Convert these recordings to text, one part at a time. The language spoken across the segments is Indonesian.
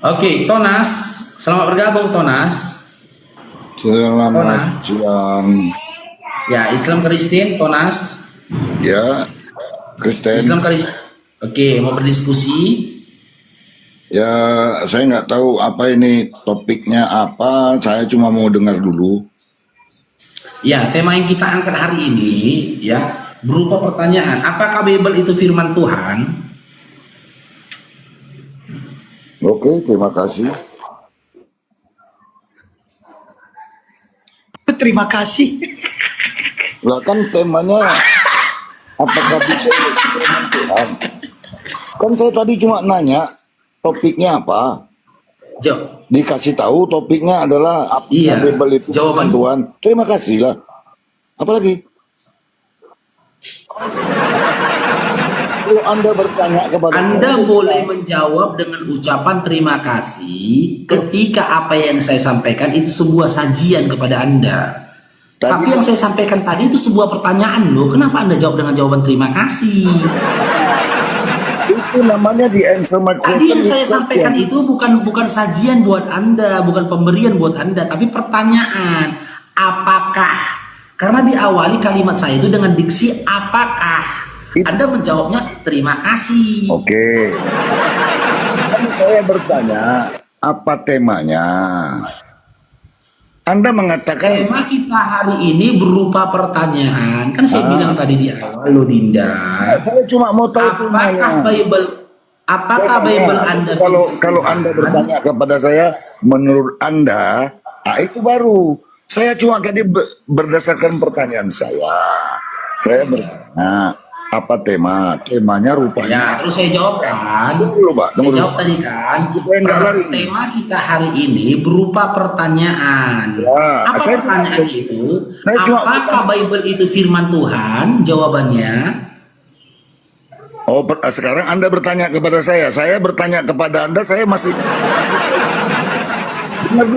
Oke, Tonas, selamat bergabung Tonas. Selamat Tonas, siang, ya Islam Kristen Tonas, ya Islam Kristen. Kristen. Oke, mau berdiskusi. Ya, saya nggak tahu apa ini topiknya apa. Saya cuma mau dengar dulu. Ya, tema yang kita angkat hari ini ya berupa pertanyaan, apakah Bible itu firman Tuhan? Oke, terima kasih. Terima kasih. Lah kan temanya apakah Bibel firman Tuhan? Kan saya tadi cuma nanya topiknya apa. Jo, Dikasih tahu topiknya adalah apakah iya. Bibel itu firman Jawaban Tuhan. Terima kasih lah. Apalagi kalau Anda bertanya kepada Anda saya, boleh menjawab dengan ucapan terima kasih ketika apa yang saya sampaikan itu sebuah sajian kepada Anda. tadi Tapi yang saya sampaikan tadi itu sebuah pertanyaan loh. Kenapa Anda jawab dengan jawaban terima kasih? itu namanya di answer my Tadi question yang saya with sampaikan question. itu bukan sajian buat Anda, bukan pemberian buat Anda, tapi pertanyaan. Apakah? Karena diawali kalimat saya itu dengan diksi apakah. Anda menjawabnya terima kasih. Oke. Kan saya bertanya, apa temanya? Anda mengatakan, Tema kita hari ini berupa pertanyaan. Kan saya bilang tadi di awal loh Dinda. saya cuma mau tahu Apakah temanya. Bible apakah Bible Anda Kalau Anda bertanya kepada saya, menurut Anda, itu baru. Saya cuma tadi berdasarkan pertanyaan saya. Saya bertanya, apa tema? Temanya Ya, rupanya. terus saya jawab kan. Tunggu dulu, Pak. Saya Tunggu dulu. jawab tadi kan. Supaya nggak lari. Tema kita hari ini berupa pertanyaan. Ya, Apa saya pertanyaan cuma- itu? saya cuma Apakah Bible itu firman Tuhan? Jawabannya, Oh, sekarang Anda bertanya kepada saya bertanya kepada Anda, saya masih dengar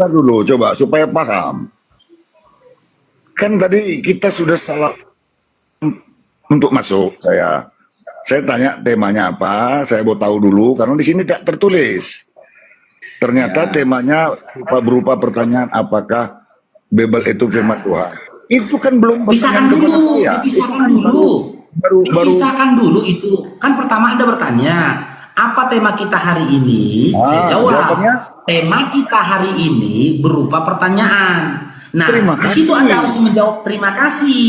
dulu, coba supaya paham. Kan tadi kita sudah salah untuk masuk. Saya tanya temanya apa, saya mau tahu dulu karena di sini tidak tertulis. Ternyata temanya berupa pertanyaan apakah Bible itu firman Tuhan. Itu kan belum pisahkan pertanyaan kepada dulu, saya. dipisahkan dulu. Baru Dipisahkan dulu itu. Kan pertama Anda bertanya, apa tema kita hari ini? Saya jawab. jawabannya? Tema kita hari ini berupa pertanyaan. Nah, Terima di situ kasih. Anda harus menjawab terima kasih.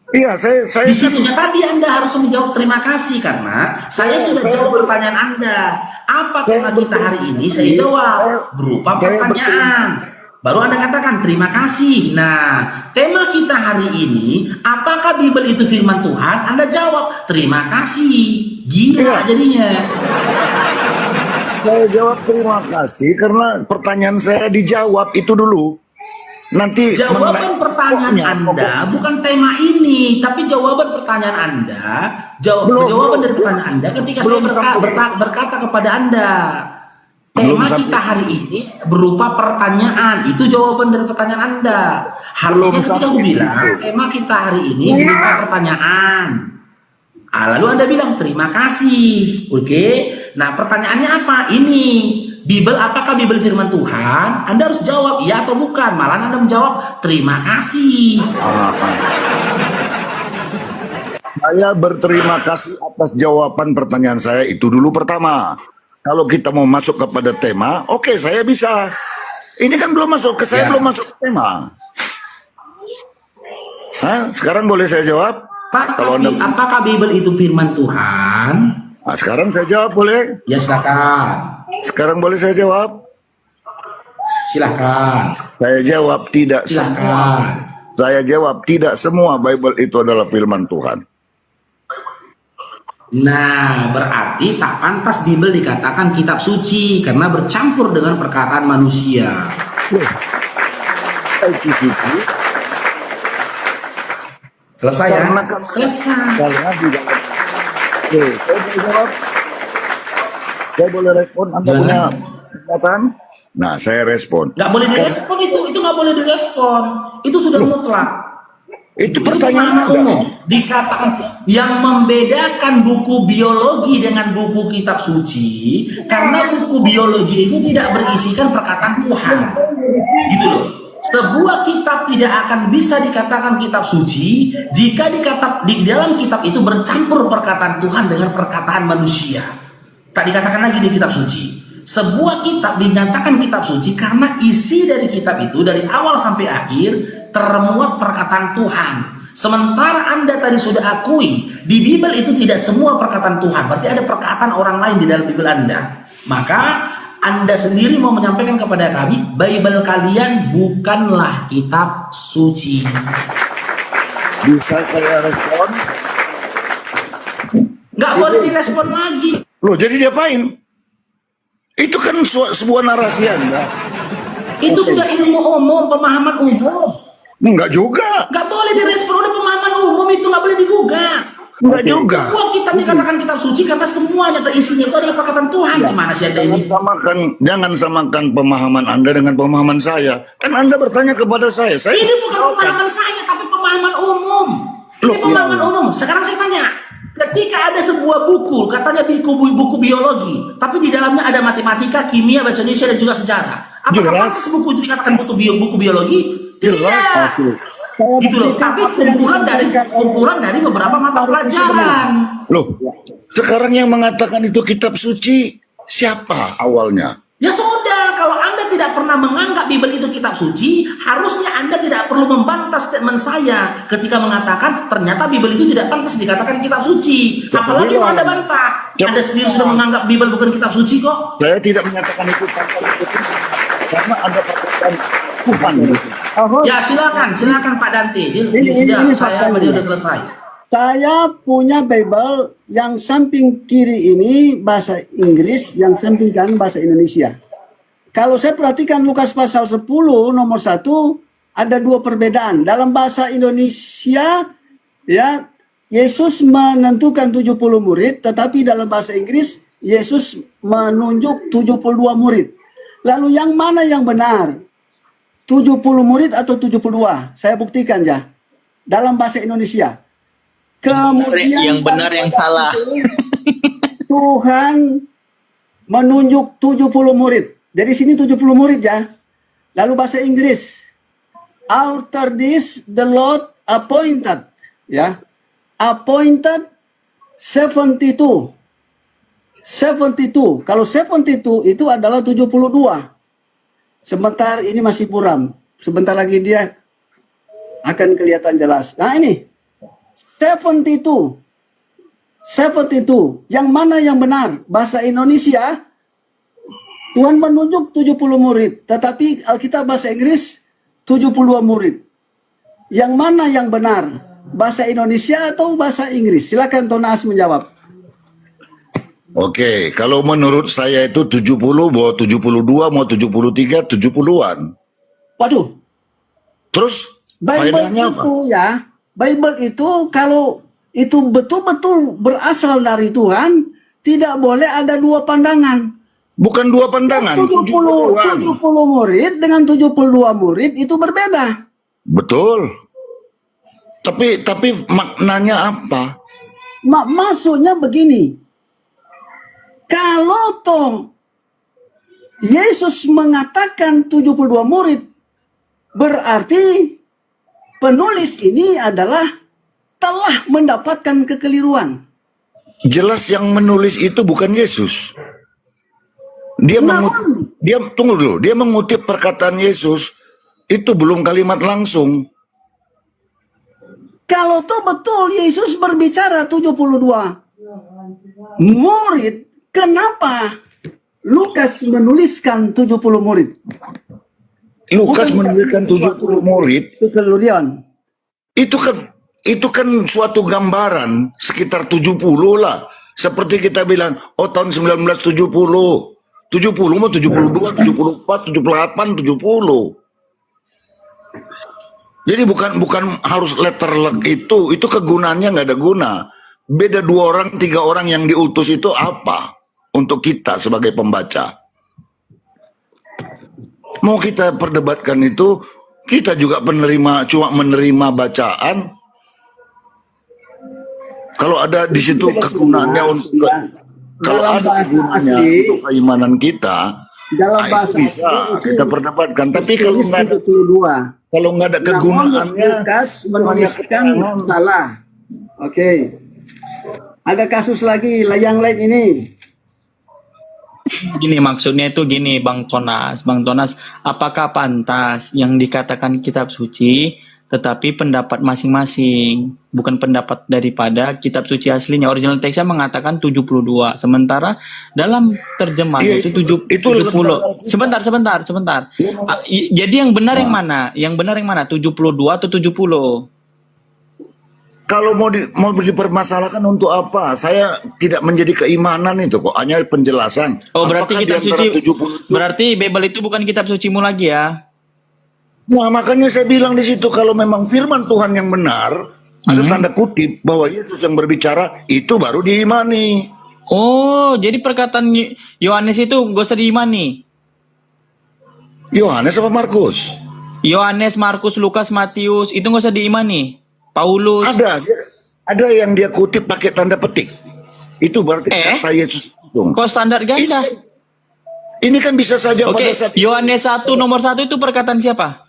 Iya, saya Di situnya tadi Anda harus menjawab terima kasih karena saya sudah jawab pertanyaan Anda. Apa tema kita hari ini? Saya jawab berupa pertanyaan. Baru Anda katakan terima kasih. Nah, tema kita hari ini, apakah Bible itu firman Tuhan? Anda jawab terima kasih. Gila jadinya. Saya jawab terima kasih karena pertanyaan saya dijawab itu dulu. Nanti Jawaban pertanyaan Anda bukan tema ini, tapi jawaban pertanyaan Anda, jawaban dari pertanyaan Anda ketika saya berkata kepada Anda. Tema kita hari ini berupa pertanyaan, itu jawaban dari pertanyaan Anda. Harusnya ketika aku bilang, tema kita hari ini berupa pertanyaan. Lalu Anda bilang terima kasih. Oke. Nah, pertanyaannya apa? Ini apakah Bible firman Tuhan? Anda harus jawab iya atau bukan. Malah Anda menjawab terima kasih. saya berterima kasih atas jawaban pertanyaan saya itu dulu pertama. Kalau kita mau masuk kepada tema, oke, saya bisa. Ini kan belum masuk ke saya, Ya. belum masuk ke tema. Sekarang boleh saya jawab? Apakah Bible itu firman Tuhan? Nah, sekarang saya jawab boleh? Ya silakan. Sekarang boleh saya jawab? Silakan. Saya jawab tidak semua. Silakan. Saya jawab tidak semua Bible itu adalah firman Tuhan. Nah, berarti tak pantas Bible dikatakan kitab suci karena bercampur dengan perkataan manusia. Itu suci. Selesai ya? Karena Selesai. Karena tidak. Oke, saya boleh jawab. Saya boleh respon. Anda Jangan. punya pernyataan? Nah, saya respon. Nggak boleh direspon itu nggak boleh direspon. Itu sudah mutlak. Itu Itu pertanyaan pemahaman umum. Dikatakan yang membedakan buku biologi dengan buku kitab suci, karena buku biologi itu tidak berisikan perkataan Tuhan. Gitu loh. Sebuah kitab tidak akan bisa dikatakan kitab suci jika di dalam kitab itu bercampur perkataan Tuhan dengan perkataan manusia. Tak dikatakan lagi di kitab suci. Sebuah kitab dinyatakan kitab suci karena isi dari kitab itu dari awal sampai akhir termuat perkataan Tuhan. Sementara Anda tadi sudah akui di Bible itu tidak semua perkataan Tuhan, berarti ada perkataan orang lain di dalam Bible Anda. Maka Anda sendiri mau menyampaikan kepada kami, Bible kalian bukanlah kitab suci. Bisa saya respon? Nggak boleh direspon lagi. Loh, jadi diapain? Itu kan sebuah narasi Anda. Itu sudah ilmu umum, pemahaman umum. Enggak juga. Nggak boleh direspon, udah pemahaman umum itu nggak boleh digugat. Enggak juga. Semua kitab dikatakan kitab suci karena semuanya terisinya itu adalah perkataan Tuhan. Gimana sih Anda ini? Jangan samakan pemahaman Anda dengan pemahaman saya. Kan Anda bertanya kepada saya. Ini bukan pemahaman saya, tapi pemahaman umum. Ini pemahaman umum. Sekarang saya tanya, ketika ada sebuah buku, katanya buku biologi, tapi di dalamnya ada matematika, kimia, bahasa Indonesia, dan juga sejarah. Apakah pantas buku itu dikatakan buku biologi? Tidak. Gitu loh. Tapi kumpulan dari beberapa mata pelajaran. Loh, sekarang yang mengatakan itu kitab suci siapa awalnya? Ya sudah, kalau Anda tidak pernah menganggap Bible itu kitab suci, harusnya Anda tidak perlu membantah statement saya ketika mengatakan ternyata Bible itu tidak pantas dikatakan kitab suci. Apalagi mau Anda bantah. Anda sendiri sudah menganggap Bible bukan kitab suci kok. Saya tidak menyatakan itu pantas karena ada perkataan Tuhan. Ya silakan Pak Dante. Saya sudah selesai. Saya punya Bible yang samping kiri ini bahasa Inggris, yang samping kanan bahasa Indonesia. Kalau saya perhatikan Lukas pasal 10 nomor 1, ada dua perbedaan. Dalam bahasa Indonesia, ya, Yesus menentukan 70 murid, tetapi dalam bahasa Inggris, Yesus menunjuk 72 murid. Lalu yang mana yang benar? 70 murid atau 72? Saya buktikan ya. Dalam bahasa Indonesia. Kemudian yang benar yang salah. Tuhan menunjuk 70 murid. Jadi sini 70 murid ya. Lalu bahasa Inggris. After this the Lord appointed, ya. Appointed 72. 72. Kalau 72 itu adalah 72. Sebentar ini masih buram. Sebentar lagi dia akan kelihatan jelas. Nah ini 72. Yang mana yang benar? Bahasa Indonesia Tuhan menunjuk 70 murid, tetapi Alkitab bahasa Inggris 72 murid. Yang mana yang benar? Bahasa Indonesia atau bahasa Inggris? Silakan Tonas menjawab. Oke, kalau menurut saya itu 70, mau 72, mau 73, 70-an. Waduh. Terus Bible itu ya, Bible itu kalau itu betul-betul berasal dari Tuhan, tidak boleh ada dua pandangan. Bukan dua pandangan. 70 murid dengan 72 murid itu berbeda. Betul. Tapi maknanya apa? Maksudnya begini. Kalau toh Yesus mengatakan 72 murid, berarti penulis ini adalah telah mendapatkan kekeliruan. Jelas yang menulis itu bukan Yesus. Dia tunggu dulu, dia mengutip perkataan Yesus, itu belum kalimat langsung. Kalau toh betul Yesus berbicara 72 murid, kenapa Lukas menuliskan 70 murid? Lukas menuliskan 70 murid. Kekeliruan. Itu kan suatu gambaran sekitar 70 lah. Seperti kita bilang, oh tahun 1970. 70 mau 72, 74, 78, 70. Jadi bukan harus letter luck itu kegunaannya nggak ada guna. Beda 2 orang, 3 orang yang diutus itu apa untuk kita sebagai pembaca? Mau kita perdebatkan itu Kita juga cuma menerima bacaan. Kalau ada di situ kegunaannya untuk kalau dalam ada bahasa kegunaannya asli, untuk keimanan kita, dalam itu bahasa bisa asli itu kita perdebatkan. Tapi kalau tulis nggak ada 32. kalau nggak ada Namun kegunaannya, Lukas menuliskan keterangan. salah. Oke. Ada kasus lagi yang lain ini. Gini maksudnya itu gini Bang Tonas, apakah pantas yang dikatakan kitab suci tetapi pendapat masing-masing, bukan pendapat daripada kitab suci aslinya. Original teksnya mengatakan 72, sementara dalam terjemahan Iya, itu 70. Sebentar. Jadi yang benar yang mana? Yang benar yang mana? 72 atau 70? Kalau mau dipermasalahkan untuk apa? Saya tidak menjadi keimanan itu kok, hanya penjelasan. Oh, berarti Apakah kitab di antara suci 70 itu? berarti Bible itu bukan kitab sucimu lagi ya? Nah, makanya saya bilang di situ kalau memang firman Tuhan yang benar, ada tanda kutip bahwa Yesus yang berbicara, itu baru diimani. Oh, jadi perkataan Yohanes itu gak usah diimani. Yohanes apa Markus? Yohanes, Markus, Lukas, Matius itu gak usah diimani. Paulus. Ada yang dia kutip pakai tanda petik. Itu berarti kata Yesus itu. Kok standar ganda? Ini kan bisa saja Oke, pada saat Yohanes 1 nomor 1 itu perkataan siapa?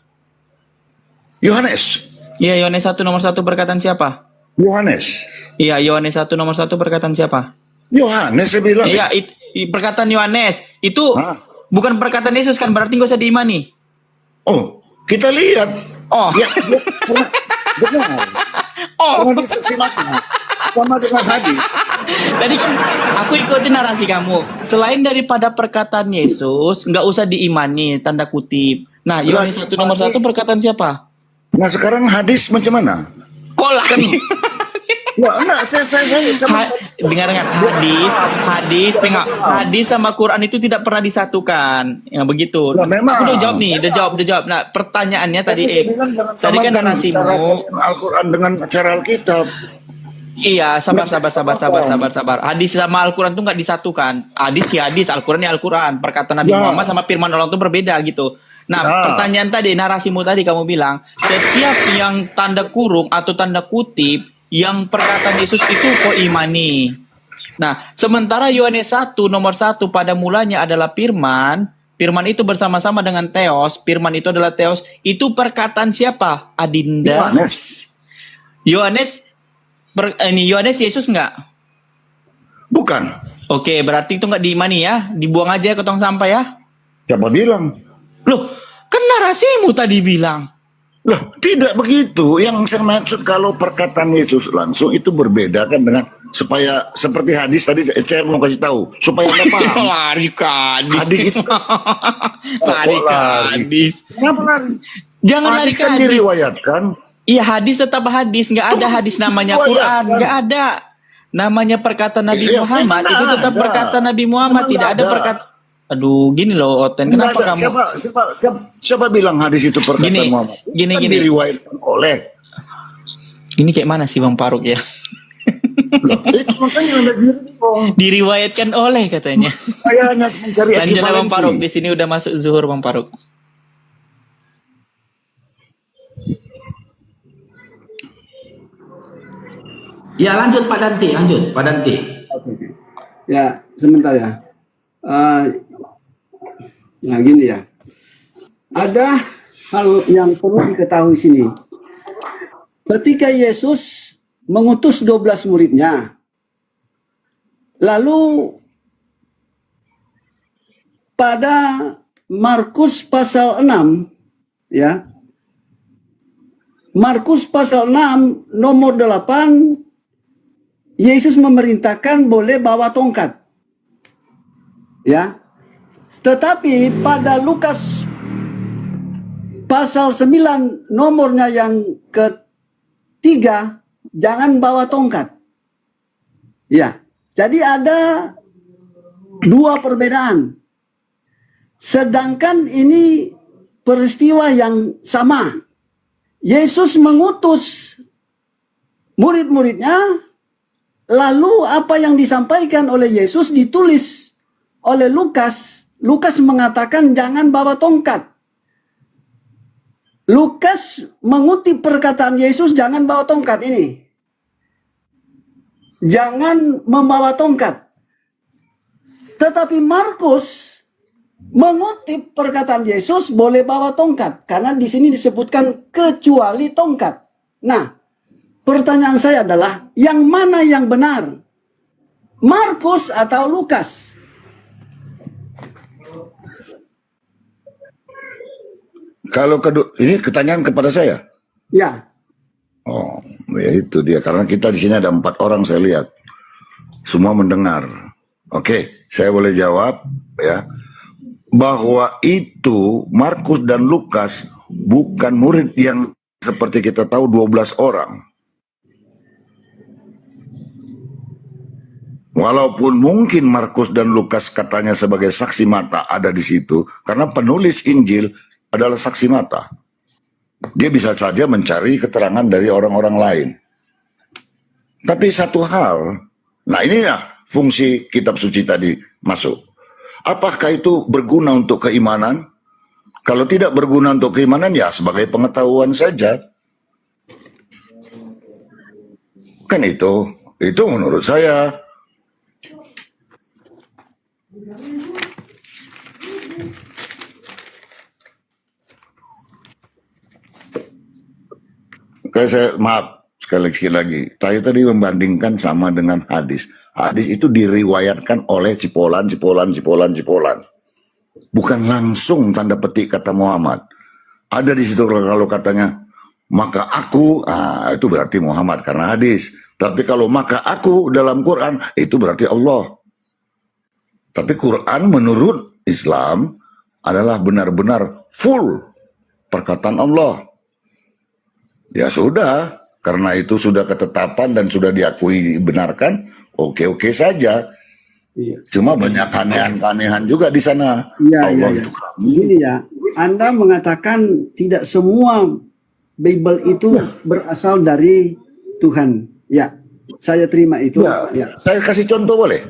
Yohanes. Iya, Yohanes 1 nomor 1 perkataan siapa? Yohanes. Iya, Yohanes 1 nomor 1 perkataan siapa? Yohanes saya bilang. Iya, perkataan Yohanes. Itu Hah? bukan perkataan Yesus kan, berarti gak usah diimani. Oh, kita lihat. Oh. Ya, benar. Karena disaksikan sama dengan hadis. Tadi kan aku ikutin narasi kamu. Selain daripada perkataan Yesus, nggak usah diimani tanda kutip. Nah, Yohanes 1 nomor 1 perkataan siapa? Nah sekarang hadis macam mana? Kok lagi? Wah, enggak, saya sama Dengar hadis sama Quran itu tidak pernah disatukan. Ya begitu. Nah, memang. Aku udah jawab. Nah, pertanyaannya tadi saya bilang jangan tadi kan samakan narasimu. cara Al-Quran dengan cara Alkitab. Iya, sabar. Hadis sama Al-Quran tuh nggak disatukan. Hadis ya hadis, Al-Quran ya Al-Quran. Perkataan Nabi Muhammad sama firman Allah itu berbeda gitu. Nah, pertanyaan tadi, narasimu tadi kamu bilang, setiap yang tanda kurung atau tanda kutip yang perkataan Yesus itu kau imani. Nah, sementara Yohanes 1 nomor 1 pada mulanya adalah firman itu bersama-sama dengan Theos, firman itu adalah Theos, itu perkataan siapa? Adinda. Yohanes Yesus nggak? Bukan. Oke, berarti itu nggak diimani ya? Dibuang aja ke tong sampah ya? Siapa bilang? Loh, kan narasimu tadi bilang. Loh, tidak begitu. Yang saya maksud kalau perkataan Yesus langsung itu berbeda kan dengan supaya seperti hadis tadi saya mau kasih tahu supaya Anda paham. Lari ke hadis. Hadis itu lari ke hadis. Kenapa lari? Jangan lari ke Kan hadis. diriwayatkan. Iya, hadis tetap hadis, nggak ada hadis namanya Quran, nggak ada. Namanya perkataan Nabi Muhammad itu tetap perkataan Nabi Muhammad, tidak ada perkataan. Aduh, gini loh, Oten, kenapa kamu? Siapa bilang hadis itu perkataan Gini, Muhammad? gini. Diriwayatkan oleh. Ini kayak mana sih Bang Faruk ya? Loh, itu makanya Anda sendiri dong. Diriwayatkan oleh katanya. Saya hanya mencari Lanjutlah Bang Faruk, ekivalensi. di sini udah masuk zuhur Bang Faruk. Ya lanjut Pak Danti, Oke. Ya, sebentar ya. Ya gini ya. Ada hal yang perlu diketahui sini. Ketika Yesus mengutus 12 muridnya, lalu pada Markus pasal 6, ya, Markus pasal 6 nomor 8, Yesus memerintahkan boleh bawa tongkat. Ya. Tetapi pada Lukas pasal 9 nomornya yang ketiga, jangan bawa tongkat. Ya. Jadi ada dua perbedaan. Sedangkan ini peristiwa yang sama. Yesus mengutus murid-muridnya, lalu apa yang disampaikan oleh Yesus ditulis oleh Lukas. Lukas mengatakan jangan bawa tongkat. Lukas mengutip perkataan Yesus, jangan bawa tongkat ini. Jangan membawa tongkat. Tetapi Markus mengutip perkataan Yesus boleh bawa tongkat. Karena di sini disebutkan kecuali tongkat. Nah, pertanyaan saya adalah, yang mana yang benar? Markus atau Lukas? Kalau kedua, ini pertanyaan kepada saya. Ya. Oh, ya itu dia. Karena kita di sini ada 4 orang saya lihat. Semua mendengar. Oke, saya boleh jawab ya. Bahwa itu Markus dan Lukas bukan murid yang seperti kita tahu 12 orang. Walaupun mungkin Markus dan Lukas katanya sebagai saksi mata ada di situ, karena penulis Injil adalah saksi mata. Dia bisa saja mencari keterangan dari orang-orang lain. Tapi satu hal, nah inilah fungsi kitab suci tadi masuk. Apakah itu berguna untuk keimanan? Kalau tidak berguna untuk keimanan, ya sebagai pengetahuan saja. Kan itu menurut saya. Maaf sekali lagi. Saya tadi membandingkan sama dengan hadis. Hadis itu diriwayatkan oleh cipolan. Bukan langsung tanda petik kata Muhammad. Ada di situ kalau katanya maka aku, itu berarti Muhammad karena hadis. Tapi kalau maka aku dalam Quran, itu berarti Allah. Tapi Quran menurut Islam adalah benar-benar full perkataan Allah. Ya sudah, karena itu sudah ketetapan dan sudah diakui benarkan, oke-oke saja. Iya. Cuma banyak keanehan-keanehan juga di sana. Iya, Allah iya, itu iya. kami. Ini ya, Anda mengatakan tidak semua Bible itu berasal dari Tuhan. Ya, saya terima itu. Ya, Ya. saya kasih contoh boleh?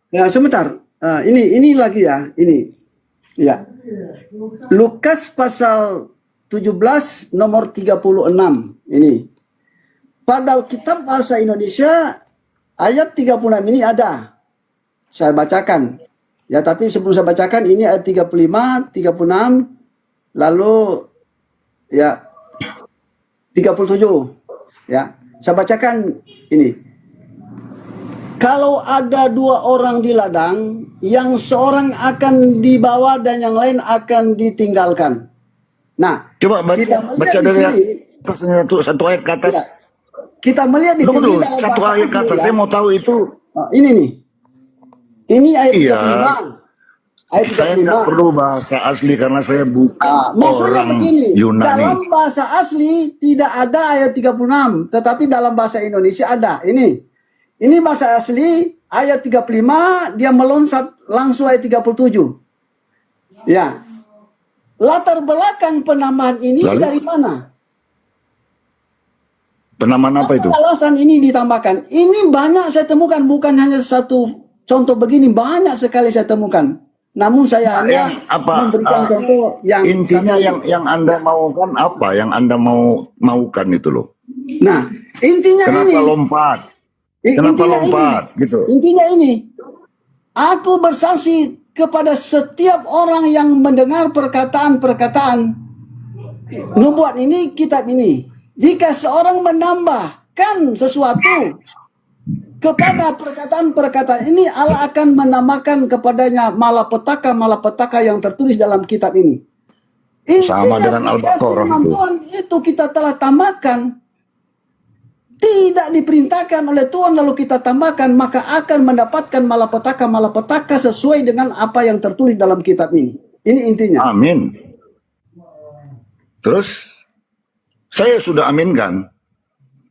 Ya, sebentar. Ini lagi ya, ini. Ya. Lukas pasal 17 nomor 36 ini. Pada kitab bahasa Indonesia ayat 36 ini ada. Saya bacakan. Ya, tapi sebelum saya bacakan ini ayat 35, 36 lalu ya 37. Ya, saya bacakan ini. Kalau ada 2 orang di ladang, yang seorang akan dibawa dan yang lain akan ditinggalkan. Nah, Coba baca dari atasnya satu ayat ke atas. Ya, kita melihat di sini dalam Satu bahasa ayat ke atas. Saya mau tahu itu. ini nih. Ini ayat Iya. 35. Ayat 35. Saya nggak perlu bahasa asli karena saya bukan Maksudnya orang begini, Yunani. dalam bahasa asli tidak ada ayat 36, tetapi dalam bahasa Indonesia ada. Ini bahasa asli ayat 35, dia meloncat langsung ayat 37. Ya. Latar belakang penambahan ini Lalu? dari mana? Penambahan apa itu? Alasan ini ditambahkan. Ini banyak saya temukan, bukan hanya satu contoh begini, banyak sekali saya temukan. Namun saya hanya memberikan contoh yang intinya yang Anda maukan apa? Yang Anda maukan itu loh. Nah, intinya Kenapa ini. lompat? Kenapa Intinya lompat? Ini, gitu. Intinya ini. Aku bersaksi kepada setiap orang yang mendengar perkataan-perkataan nubuat ini, kitab ini. Jika seorang menambahkan sesuatu kepada perkataan-perkataan ini, Allah akan menambahkan kepadanya malapetaka yang tertulis dalam kitab ini. Sama dengan Al-Baqarah firman itu. Tuhan itu kita telah tambahkan. Tidak diperintahkan oleh Tuhan lalu kita tambahkan, maka akan mendapatkan malapetaka sesuai dengan apa yang tertulis dalam kitab ini. Ini intinya. Amin. Terus saya sudah aminkan.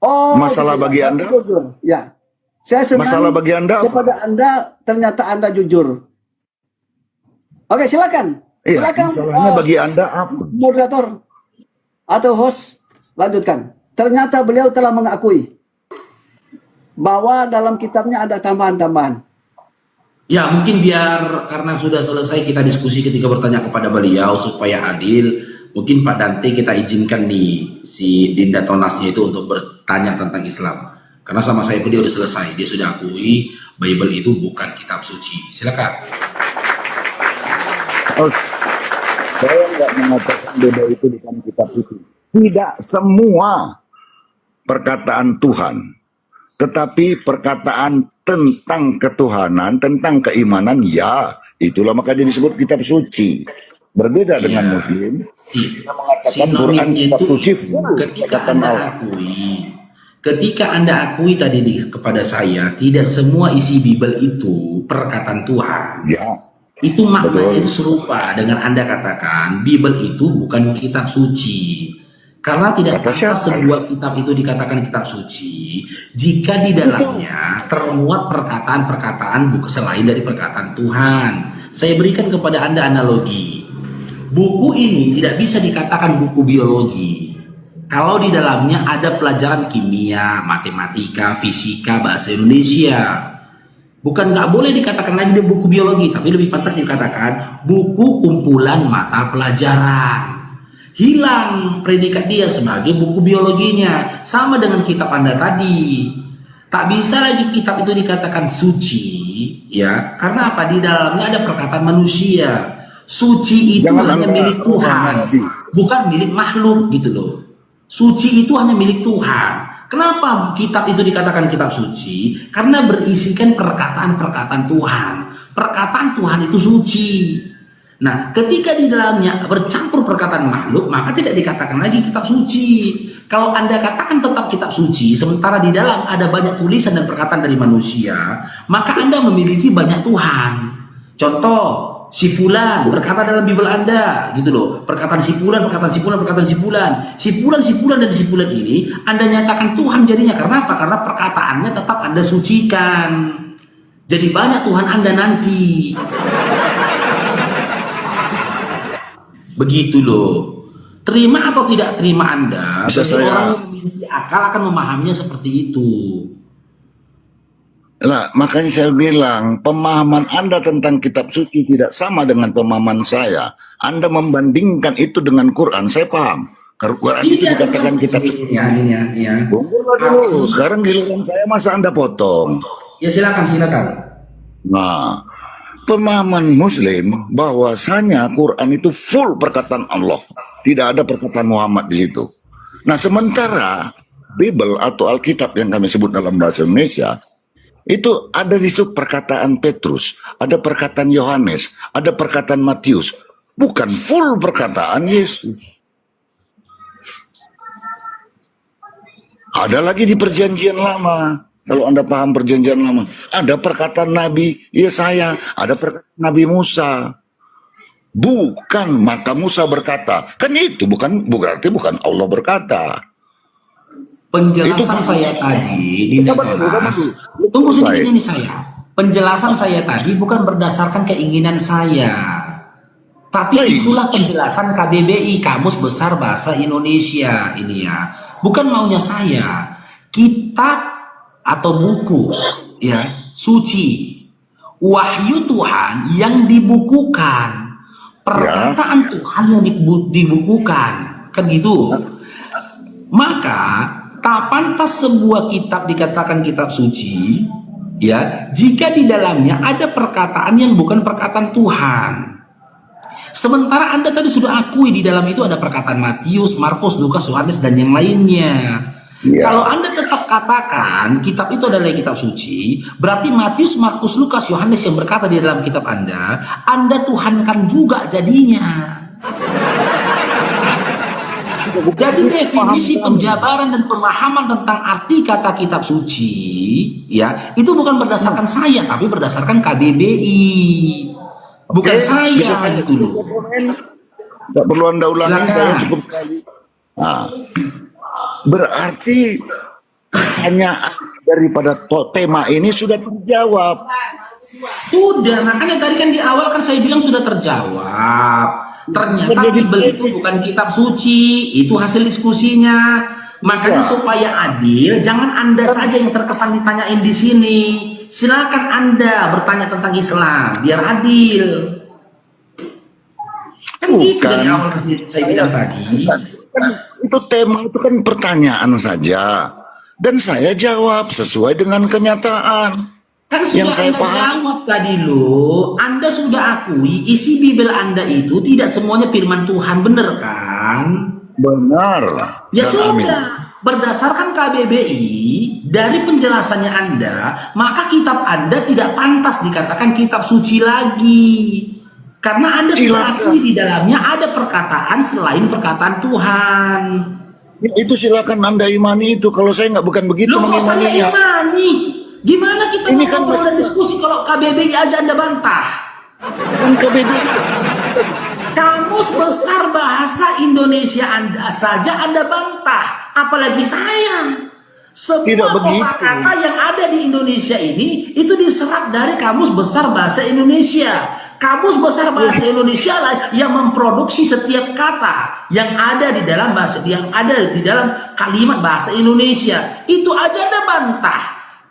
Oh, Masalah bagi Anda? Jujur. Ya. Saya senang Masalah bagi Anda apa? kepada Anda, ternyata Anda jujur. Oke, silakan. Iya, Silakan. masalahnya bagi Anda apa? Moderator atau host, lanjutkan. Ternyata beliau telah mengakui bahwa dalam kitabnya ada tambahan-tambahan. Ya, mungkin biar karena sudah selesai kita diskusi ketika bertanya kepada beliau supaya adil, Mungkin Pak Dante kita izinkan nih si Dinda Tonasnya itu untuk bertanya tentang Islam. Karena sama saya pun dia udah selesai, dia sudah akui Bible itu bukan kitab suci. Silakan. Oh, saya nggak mengatakan Bible itu bukan kitab suci. Tidak semua perkataan Tuhan, tetapi perkataan tentang ketuhanan, tentang keimanan, ya itulah makanya disebut kitab suci. Berbeda dengan Muslim, kita mengatakan Quran kitab suci. Ketika Anda akui tadi kepada saya, tidak semua isi Bible itu perkataan Tuhan. Ya. Itu maknanya itu serupa dengan Anda katakan Bible itu bukan kitab suci. Karena tidak pantas sebuah kitab itu dikatakan kitab suci jika di dalamnya termuat perkataan-perkataan selain dari perkataan Tuhan. Saya berikan kepada Anda analogi. Buku ini tidak bisa dikatakan buku biologi kalau di dalamnya ada pelajaran kimia, matematika, fisika, bahasa Indonesia. Bukan nggak boleh dikatakan lagi dia buku biologi, tapi lebih pantas dikatakan buku kumpulan mata pelajaran. Hilang predikat dia sebagai buku biologinya, sama dengan kitab Anda tadi. Tak bisa lagi kitab itu dikatakan suci, ya, karena apa? Di dalamnya ada perkataan manusia. Suci itu hanya milik Tuhan, bukan milik makhluk gitu loh. Suci itu hanya milik Tuhan. Kenapa kitab itu dikatakan kitab suci? Karena berisikan perkataan-perkataan Tuhan. Perkataan Tuhan itu suci. Nah, ketika di dalamnya bercampur perkataan makhluk, maka tidak dikatakan lagi kitab suci. Kalau Anda katakan tetap kitab suci, sementara di dalam ada banyak tulisan dan perkataan dari manusia, maka Anda memiliki banyak Tuhan. Contoh, si Fulan berkata dalam Bible Anda, gitu loh. Perkataan si Fulan, perkataan si Fulan, perkataan si Fulan. Si Fulan dan si Fulan ini Anda nyatakan Tuhan jadinya. Karena apa? Karena perkataannya tetap Anda sucikan. Jadi banyak Tuhan Anda nanti. Begitu loh. Terima atau tidak terima Anda, orang yang memiliki akal akan memahaminya seperti itu. Lah, makanya saya bilang pemahaman Anda tentang kitab suci tidak sama dengan pemahaman saya. Anda membandingkan itu dengan Quran, saya paham. Quran itu dikatakan kitab suci. Ya. Dulu. Sekarang giliran saya, masa Anda potong? Ya silakan. Nah, pemahaman Muslim bahwasanya Quran itu full perkataan Allah, tidak ada perkataan Muhammad di situ. Nah, sementara Bible atau Alkitab yang kami sebut dalam bahasa Indonesia itu ada di situ perkataan Petrus, ada perkataan Yohanes, ada perkataan Matius, bukan full perkataan Yesus. Ada lagi di Perjanjian Lama. Kalau Anda paham Perjanjian Lama, ada perkataan Nabi Yesaya, ada perkataan Nabi Musa. Bukan, maka Musa berkata. Kan itu berarti bukan Allah berkata. Penjelasan saya tadi, tunggu sedikit ini saya. Penjelasan saya tadi bukan berdasarkan keinginan saya. Tapi itulah penjelasan KBBI, Kamus Besar Bahasa Indonesia ini ya. Bukan maunya saya. Kitab atau buku ya suci, wahyu Tuhan yang dibukukan, perkataan Tuhan yang dibukukan, kan gitu. Maka tak pantas sebuah kitab dikatakan kitab suci ya jika di dalamnya ada perkataan yang bukan perkataan Tuhan. Sementara Anda tadi sudah akui di dalam itu ada perkataan Matius, Markus, Lukas, Yohanes dan yang lainnya. Kalau Anda tetap katakan kitab itu adalah kitab suci, berarti Matius, Markus, Lukas, Yohanes yang berkata di dalam kitab Anda tuhankan juga jadinya. Jadi definisi penjabaran dan pemahaman tentang arti kata kitab suci, ya itu bukan berdasarkan saya, tapi berdasarkan KBBI, bukan saya. Bisa saya gitu loh. Tidak perlu Anda ulangi, saya cukup kali. Nah, berarti hanya daripada tema ini sudah terjawab. Sudah, makanya tadi kan di awal kan saya bilang sudah terjawab. Ternyata Bible itu bukan kitab suci, itu hasil diskusinya. Makanya supaya adil, jangan Anda saja yang terkesan ditanyain di sini. Silakan Anda bertanya tentang Islam, biar adil. Kan gitu dari Bukan. awal saya bilang tadi. Kan itu tema itu kan pertanyaan saja. Dan saya jawab sesuai dengan kenyataan. Kan Yang sudah saya Anda paham. jawab tadi loh. Anda sudah akui isi Bible Anda itu tidak semuanya firman Tuhan, benar kan? Benar. Ya Dan amin. sudah. Berdasarkan KBBI, dari penjelasannya Anda, maka kitab Anda tidak pantas dikatakan kitab suci lagi. Karena Anda sudah Silakan. akui di dalamnya ada perkataan selain perkataan Tuhan. Itu silakan Anda imani itu. Kalau saya nggak bukan begitu Loh kok saya mengimaninya. imani? Gimana kita Ini mau kan ngobrol dan diskusi kalau KBBI aja Anda bantah? Kan KBBI. Kamus Besar Bahasa Indonesia Anda saja Anda bantah, apalagi saya. Tidak Semua begitu. kosakata yang ada di Indonesia ini itu diserap dari Kamus Besar Bahasa Indonesia. Kamus Besar Bahasa Indonesia lah yang memproduksi setiap kata yang ada di dalam bahasa, yang ada di dalam kalimat bahasa Indonesia. Itu aja Anda bantah.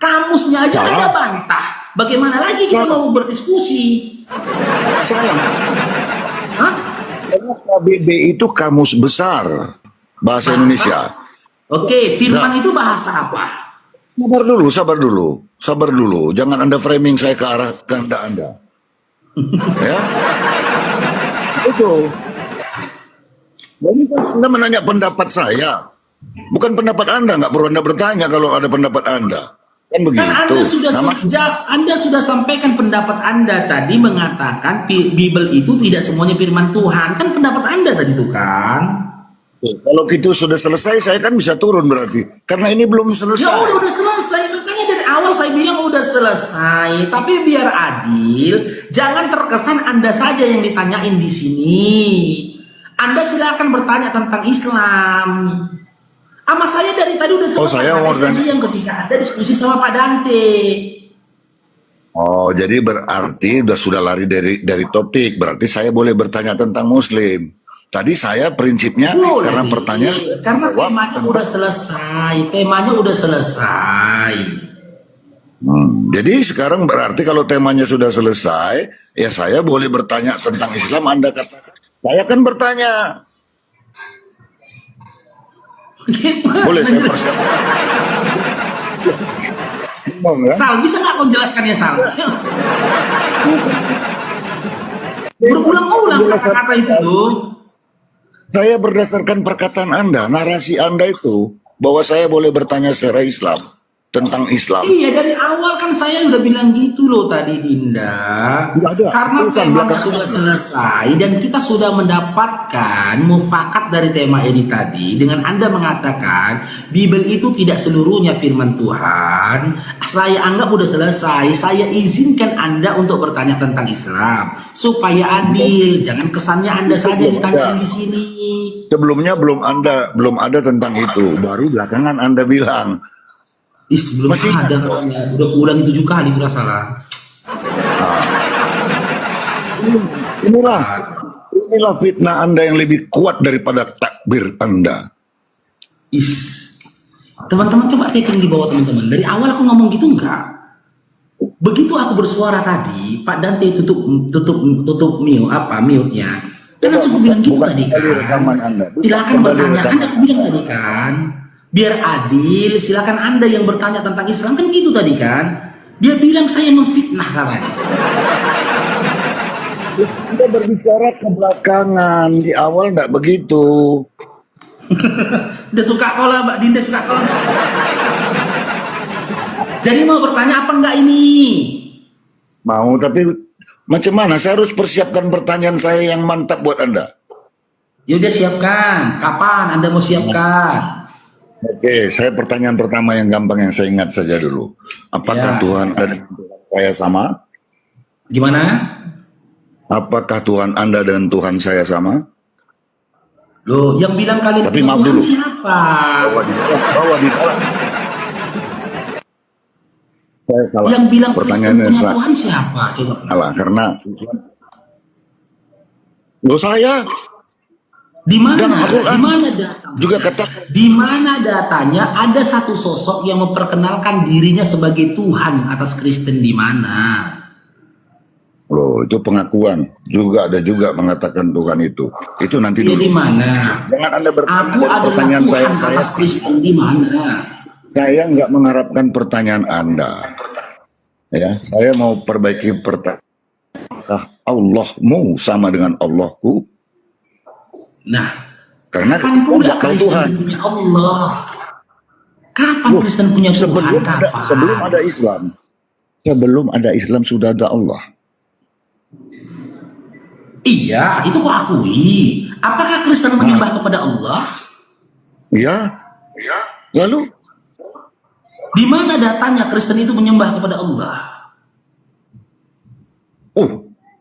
Kamusnya aja Salah. Anda bantah. Bagaimana lagi kita Salah. mau berdiskusi? Salah. Hah? Karena KBBI itu kamus besar bahasa Indonesia. Oke, firman itu bahasa apa? Sabar dulu. Jangan Anda framing saya ke arah kehendak Anda. Ya, itu. Jadi kan Anda menanya pendapat saya, bukan pendapat Anda. Nggak perlu Anda bertanya kalau ada pendapat Anda. Kan begitu. Kan Anda sudah sampaikan pendapat Anda tadi mengatakan Bible itu tidak semuanya firman Tuhan. Kan pendapat Anda tadi itu kan? Kalau gitu sudah selesai, saya kan bisa turun berarti. Karena ini belum Ya selesai. udah selesai. Makanya dari awal saya bilang udah selesai. Tapi biar adil, jangan terkesan Anda saja yang ditanyain di sini. Anda silakan bertanya tentang Islam. Sama saya dari tadi udah selesai. saya mau Saya yang ketika ada diskusi sama Pak Dante. Oh, jadi berarti sudah lari dari topik. Berarti saya boleh bertanya tentang Muslim. Tadi saya prinsipnya Boleh. karena pertanyaan Karena temanya udah selesai. Temanya udah selesai. Jadi sekarang berarti kalau temanya sudah selesai, ya saya boleh bertanya tentang Islam. Anda katakan saya kan bertanya. Boleh saya persiapkan. Ya? Sal, bisa nggak kau jelaskannya Sal? Berulang-ulang kata-kata itu loh. Saya berdasarkan perkataan Anda, narasi Anda itu bahwa saya boleh bertanya secara Islam tentang Islam. Iya, dari awal kan saya udah bilang gitu loh tadi Dinda. Nggak ada. Karena Tulisan temanya belakang. sudah selesai dan kita sudah mendapatkan mufakat dari tema ini tadi dengan Anda mengatakan Bible itu tidak seluruhnya firman Tuhan. Saya anggap udah selesai. Saya izinkan Anda untuk bertanya tentang Islam supaya adil. Jangan kesannya Anda saja ditanya di sini. Sebelumnya belum ada tentang itu. Baru belakangan Anda bilang. Belum Masih ada katanya. Udah ulang 7 kali kurang salah. Inilah fitnah Anda yang lebih kuat daripada takbir Anda. Teman-teman coba tapping di bawah teman-teman. Dari awal aku ngomong gitu enggak? Begitu aku bersuara tadi, Pak Dante tutup mute-nya. Karena aku bilang gitu tadi rekaman kan. Anda. Silakan Kembali bertanya. rekaman. Kan aku bilang tadi kan. Biar adil, silakan Anda yang bertanya tentang Islam kan gitu tadi kan. Dia bilang saya memfitnah katanya. Kita berbicara ke belakangan, di awal enggak begitu. Dia suka kola Mbak Dinda suka kola. Jadi mau bertanya apa enggak ini? Mau, tapi macam mana? Saya harus persiapkan pertanyaan saya yang mantap buat Anda. Ya udah siapkan. Kapan Anda mau siapkan? Oke, saya pertanyaan pertama yang gampang yang saya ingat saja dulu. Ya. Apakah Tuhan dan saya sama? Gimana? Apakah Tuhan Anda dan Tuhan saya sama? Loh, yang bilang kalian Tapi punya maaf Tuhan dulu. siapa? Bawa di dalam. Saya salah. Yang bilang Kristen Pertanyaannya punya Tuhan siapa? Coba. salah karena lo saya Di mana? Dan Al-Quran. Di mana datanya? juga kata Di mana datanya ada satu sosok yang memperkenalkan dirinya sebagai Tuhan atas Kristen di mana? Loh, itu pengakuan. Juga ada juga mengatakan Tuhan itu. Itu nanti Ini dulu. di mana? Jangan Anda bertanya Aku dari adalah pertanyaan Tuhan saya. atas Kristen di mana? Saya nggak mengharapkan pertanyaan Anda. Ya, saya mau perbaiki pertanyaan. Apakah Allahmu sama dengan Allahku? Nah, Karena kapan kita pula nggak tahu Kristen Tuhan. punya Allah? Kapan Kristen punya Tuhan? Sebelum ada Islam. Sebelum ada Islam sudah ada Allah. Iya, itu kok akui. Apakah Kristen menyembah kepada Allah? Ya. Lalu Di mana datanya Kristen itu menyembah kepada Allah?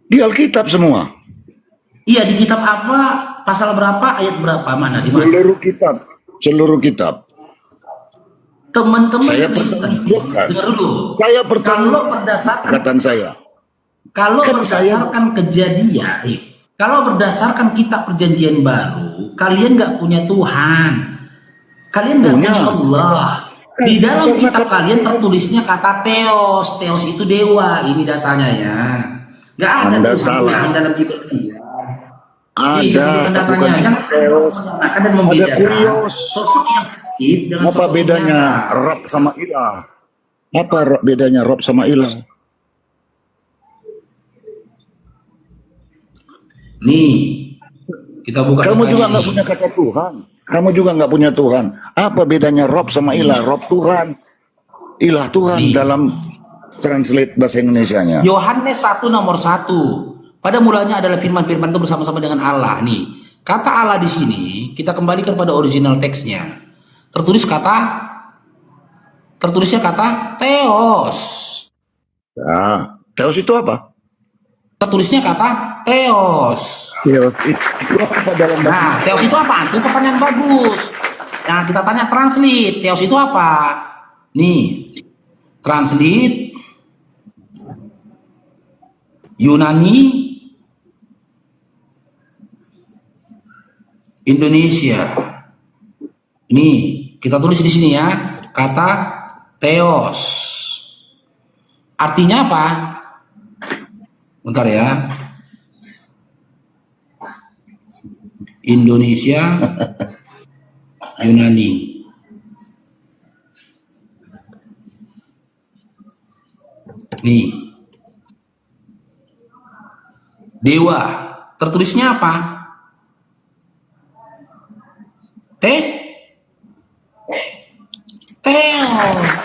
di Alkitab semua. Iya, di kitab apa? Pasal berapa? Ayat berapa? Mana? Di mana? Seluruh kitab. Teman-teman Saya Kristen, pertanyakan. dengar dulu. Saya pertanyaan Kalau berdasarkan perkataan saya. Kalau Kan berdasarkan kejadian, kalau berdasarkan kitab perjanjian baru, kalian nggak punya Tuhan, kalian nggak Punya. punya Allah. Di dalam kitab kalian tertulisnya kata Theos, Theos itu dewa. Ini datanya ya, nggak ada Anda Tuhan salah. di dalam Bible kalian. Ada, datanya, bukan jangan Theos. menyamakan dan Ada membedakan Kurios. sosok yang fiktif dengan Apa sosok yang bedanya nyata. Rob sama Ilah? Apa bedanya Rob sama Ilah? Nih, kita buka. Kamu kitab juga ini. nggak punya kata Tuhan. Kamu juga nggak punya Tuhan. Apa bedanya Rob sama Ilah? Rob Tuhan, Ilah Tuhan Nih. dalam translate bahasa Indonesianya. Yohanes 1 nomor 1. Pada mulanya adalah firman-firman itu bersama-sama dengan Allah. Nih, kata Allah di sini kita kembalikan pada original teksnya. Tertulisnya kata Theos. Nah, Theos itu apa? Tertulisnya kata Theos. Theos itu apa dalam bahasa? Nah, Theos itu apa? Itu pertanyaan bagus. Nah, kita tanya translate. Theos itu apa? Nih, translate Yunani Indonesia. Ini kita tulis di sini ya, kata Theos. Artinya apa? Bentar ya. Indonesia Yunani. Nih. Dewa. Tertulisnya apa? Theos.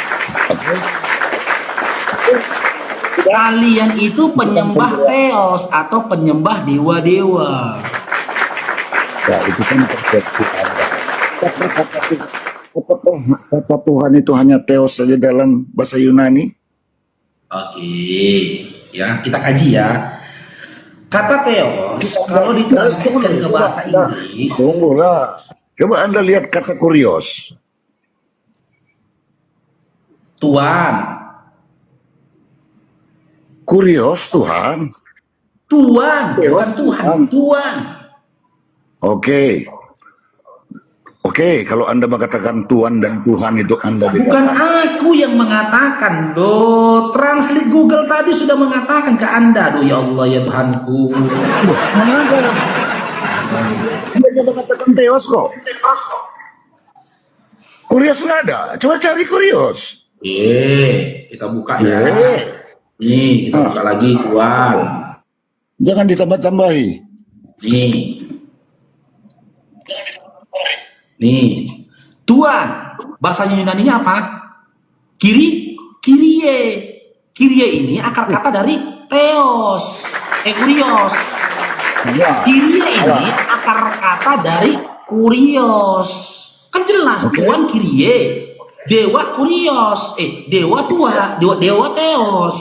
Kalian itu penyembah Theos atau penyembah dewa-dewa. Ya, itu kan persepsi Anda. Kata Tuhan itu hanya Theos saja dalam bahasa Yunani? Oke, ya kita kaji ya. Kata Theos kalau ditranslitkan ke bahasa Inggris, Tunggulah. Coba Anda lihat kata Kurios. Tuhan. Kurios Tuhan. Tuhan, bukan Theos, Tuhan, Tuhan. Oke. Oke, kalau Anda mengatakan Tuhan dan Tuhan itu Anda Bukan bedakan. aku yang mengatakan, loh. Translate Google tadi sudah mengatakan ke Anda, loh ya Allah ya Tuhanku. Mana ada? Anda mengatakan Theos kok. Kurios nggak ada. Coba cari Kurios. Kita buka ya. Nih, kita buka lagi Tuhan. Jangan ditambah-tambahi. Nih. Tuhan. Bahasanya Yunaninya apa? Kyrie. Kyrie ini akar kata dari Theos. Kurios. Ya. Kyrie ini akar kata dari Kurios. Kan jelas Tuhan Kyrie. Dewa Kurios. Dewa Tuhan. Dewa Theos.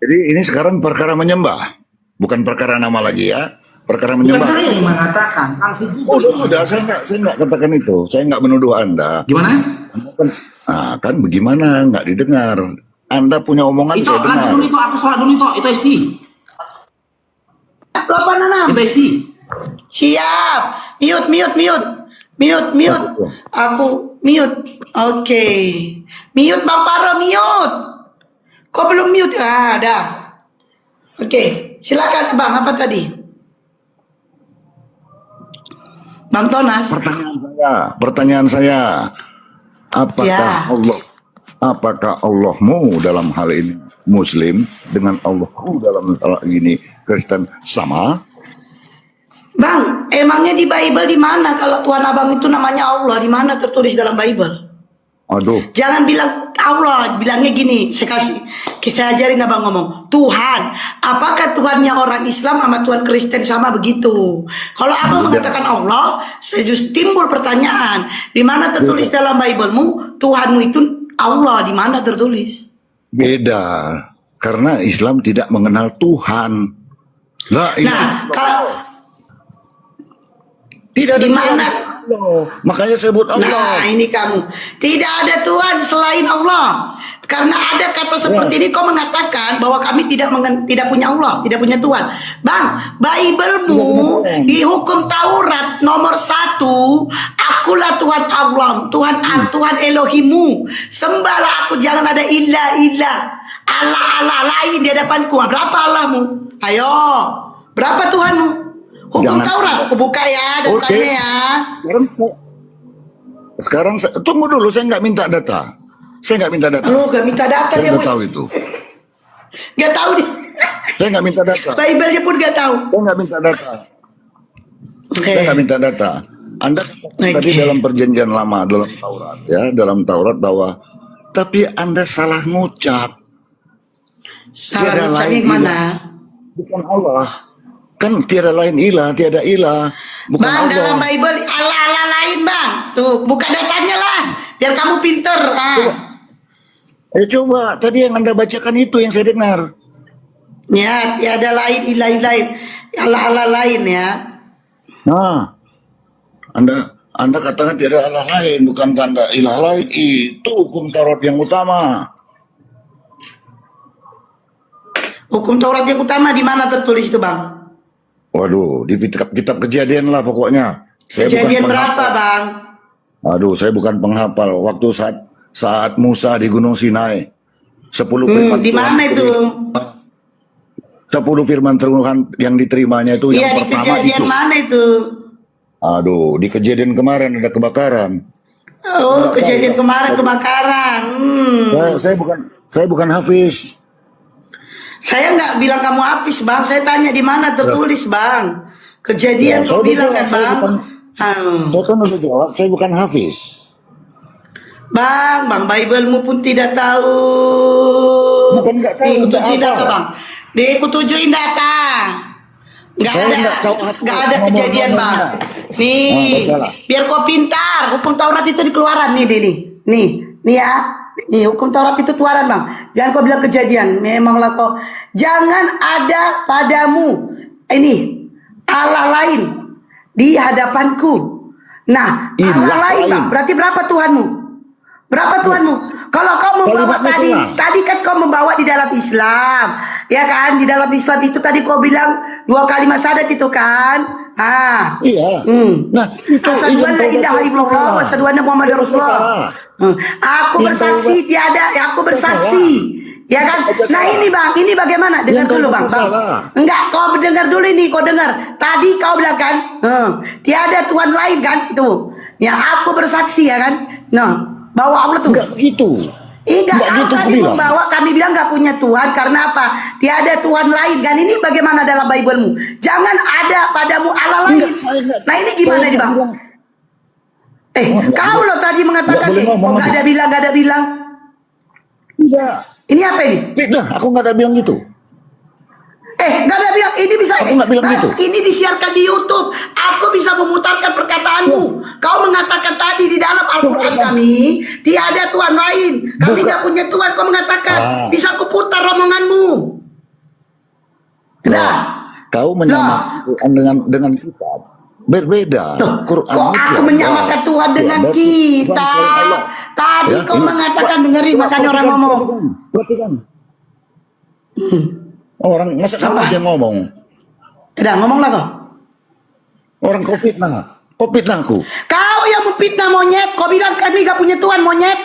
Jadi ini sekarang perkara menyembah. Bukan perkara nama lagi ya. Perkara Bukan menyembah. saya yang mengatakan. Sudah, saya nggak katakan itu. Saya nggak menuduh Anda. Gimana? Nah, kan bagaimana? Nggak didengar. Anda punya omongan Itu saya lagi dengar. dulu itu. Aku sholat dulu itu SD. 86. Itu SD. Siap. Mute. Aku mute. Oke. Mute Bang Paro, mute. Kok belum mute? Ah, dah. Oke. silakan Bang, apa tadi? Bang Tonas. Pertanyaan saya, Ya. apakah Allahmu dalam hal ini Muslim dengan Allahku dalam hal ini Kristen sama? Bang, emangnya di Bible di mana kalau Tuhan Abang itu namanya Allah? Di mana tertulis dalam Bible? Aduh, Jangan bilang Allah, bilangnya gini, saya ajarin Abang ngomong, Tuhan. Apakah Tuhannya orang Islam sama Tuhan Kristen sama begitu? Kalau Abang mengatakan Allah, saya just timbul pertanyaan, di mana tertulis dalam Biblemu Tuhanmu itu Allah, di mana tertulis? beda. Karena Islam tidak mengenal Tuhan. Lah, Nah, kalau tidak ada di mana? Allah. Makanya saya sebut Allah. Nah, ini kamu. Tidak ada Tuhan selain Allah. Karena ada kata seperti ini, kau mengatakan bahwa kami tidak punya Allah, tidak punya Tuhan. Bang, Biblemu di hukum Taurat nomor 1, akulah Tuhan Allah, Tuhan Elohimu. Sembahlah aku, jangan ada ilah. Allah lain di hadapanku. Berapa Allahmu? Ayo, berapa Tuhanmu? Hukum Jangan. Taurat, aku buka ya datanya Oke. ya. Sekarang tunggu dulu, saya nggak minta data. Saya nggak minta data. Lu gak minta data Saya dia, udah Boy. tahu itu. Gak tahu dia. Saya nggak minta data. Bible-nya pun gak tahu. Saya nggak minta data. Oke. Saya nggak minta data. Anda tadi dalam perjanjian lama dalam Taurat, ya, dalam Taurat bahwa tapi Anda salah ngucap. Salah Tiada ucapnya lain yang mana? Bukan Allah. Kan tiada lain ilah, tiada ilah. Bukan Bang, dalam Allah. Bible Allah lain, Bang. Tuh, buka datanya lah. Biar kamu pinter. Coba, tadi yang Anda bacakan itu yang saya dengar. Ya, tiada lain, ilah lain. Allah lain ya. Nah, Anda katakan tiada Allah lain, bukan tanda ilah lain. Itu hukum Taurat yang utama. Hukum Taurat yang utama di mana tertulis itu, Bang? Waduh, di kitab Kejadian lah pokoknya. Kejadian berapa, Bang? Aduh, saya bukan penghafal. Waktu saat Musa di Gunung Sinai, 10 firman Di Tuhan mana itu? 10 firman Tuhan yang diterimanya itu Iya, yang di pertama kejadian itu. mana itu? Aduh, di Kejadian kemarin ada kebakaran. Oh, kejadian kemarin kebakaran. Saya bukan hafiz. Saya nggak bilang kamu habis, Bang. Saya tanya di mana tertulis, Bang. Kejadian Ya, kau saya bilang udah kan, jawab, Bang. Saya kan udah jawab, saya bukan hafiz. Bang, Biblemu pun tidak tahu. Bukan nggak tahu, Nih, nggak kutujuin apa. data, Bang. Dikutujuin data. Nggak Saya ada, nggak tahu apa nggak ada nomor-nomornya. kejadian, Bang. Nih, bacalah. biar kau pintar. Hukum Taurat itu di Keluaran nih, nih ya. Nih, hukum Taurat itu Keluaran, Bang. Jangan kau bilang kejadian. Memanglah kau. Jangan ada padamu ini Allah lain di hadapanku. Nah, Allah Ilah lain, lain. Bang. Berarti berapa Tuhanmu? Berapa Tuhanmu? Kalau kau membawa Kalimatnya tadi kan kau membawa di dalam Islam, ya kan? Di dalam Islam itu tadi kau bilang 2 kalimat syahadat itu kan? Iya. Nah, itu Asyhadu an la ilaha illallah wa asyhadu anna Muhammadar Rasulullah. Aku bersaksi tiada, aku bersaksi. Ya kan? Nah ini Bang, ini bagaimana? Dengar Yang dulu kau Bang. salah. Enggak, kau dengar dulu ini, kau dengar. Tadi kau bilang kan, tiada Tuhan lain kan? Tuh. Ya aku bersaksi ya kan? Nah, bahwa Allah tuh. Enggak begitu. Enggak, Enggak gitu kami kubilang. membawa, kami bilang nggak punya Tuhan karena apa? Tiada Tuhan lain kan? Ini bagaimana dalam Biblemu? Jangan ada padamu Allah lain. Enggak, saya enggak. Nah ini gimana Saya nih Bang? bilang. Kau lo tadi mengatakan boleh ngomong, nggak ada bilang, nggak ada bilang. Enggak. Ini apa ini? Tidak, aku nggak ada bilang gitu. Nggak ada bilang. Ini bisa. Aku nggak bilang gitu. Ini disiarkan di YouTube. Aku bisa memutarkan perkataanmu. Kau mengatakan tadi di dalam Al-Quran kami tiada Tuhan lain. Kami nggak punya Tuhan. Kau mengatakan bisa aku putar omonganmu. Nah, Kau menyamakan Quran dengan kitab. Berbeda. Quran kok itu aku ada. menyamakan Tuhan dengan Ada kita? Tuhan selain Allah. Tadi Ya, kau ini. mengatakan dengerin makanya orang ngomong. Perhatikan. Orang masa kamu aja ngomong. Udah ngomonglah kau. Orang COVID aku. Kau yang memfitnah monyet. Kau bilang kami gak punya Tuhan monyet.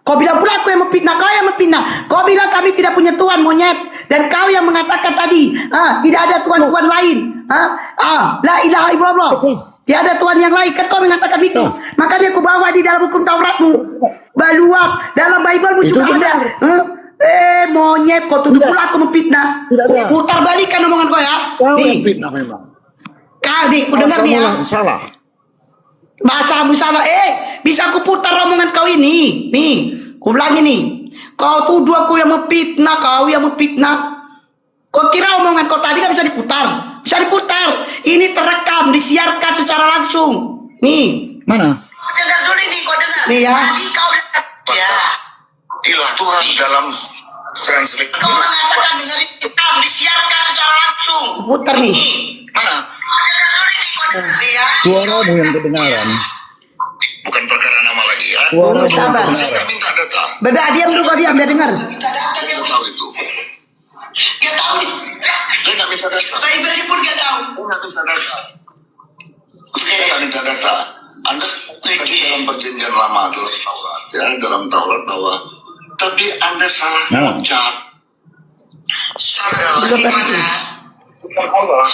Kau bilang pula aku yang memfitnah. Kau yang memfitnah. Kau bilang kami tidak punya Tuhan monyet. Dan kau yang mengatakan tadi, tidak ada Tuhan-Tuhan lain. La ilaha illallah. Tiada Tuhan yang lain. Kan kau mengatakan itu. Makanya aku bawa di dalam hukum Tauratmu. Baluap. Dalam Bible-mu juga ada. Monyet, kau tuduh pula aku memfitnah. Putar balikan omongan kau ya. Kau Nih. yang fitnah memang. Dik, ku dengar nih ya. Salah. Bahasamu salah. Bisa aku putar omongan kau ini. Nih, ku bilang ini. Kau tuduh aku yang memfitnah, kau yang memfitnah. Kau kira omongan kau tadi kan bisa diputar? Bisa diputar. Ini terekam, disiarkan secara langsung. Nih. Mana? Dengar dulu nih, kau dengar. Nih ya. Tadi kau dengar. Ya. Ilah Tuhan dalam translate. Kau mengatakan dengerin rekam, disiarkan secara langsung. Putar nih. Mana? Dengar dulu nih, kau dengar. Nih ya. Suaramu yang kedengaran. Bukan perkara nama lagi ya. Tunggu, sabar. Saya minta data. Beda, diam dulu, kau diam, biar dengar. Saya tahu itu. Dia tahu nih. Saya nggak minta data. Bible pun dia tahu. Saya nggak minta data. Saya nggak minta data. Anda tadi dalam perjanjian lama dalam Taurat, ya dalam Taurat bahwa, tapi Anda salah ucap. Salah bagaimana? Bukan Allah.